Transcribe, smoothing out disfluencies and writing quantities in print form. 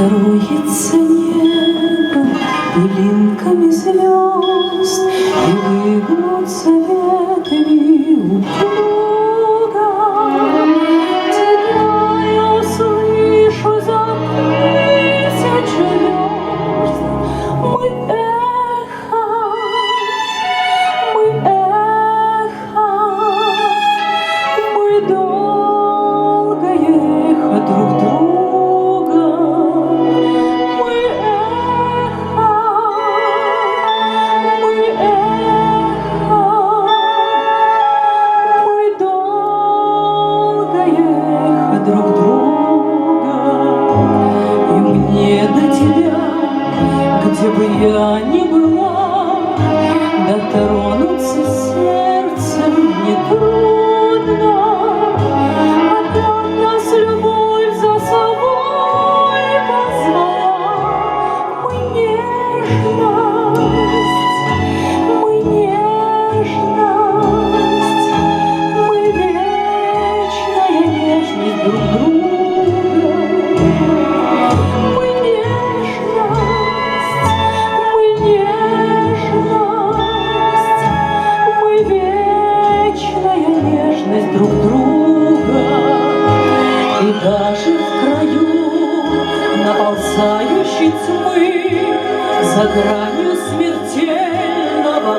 Кроется небо пылинками звезд, и выгнутся ветви упруга. Тебя я слышу за тысячи верст. Мы эхо, мы долгое эхо друг друга. Друг друга, и мне до тебя, где бы я ни была, дотронуться сердцем нетрудно. Опять нас любовь за собой позвала. Мы нежность, мы вечная нежность друг друга. Мы вечная нежность друг друга. И даже в краю наползающей тьмы, за гранью смертельного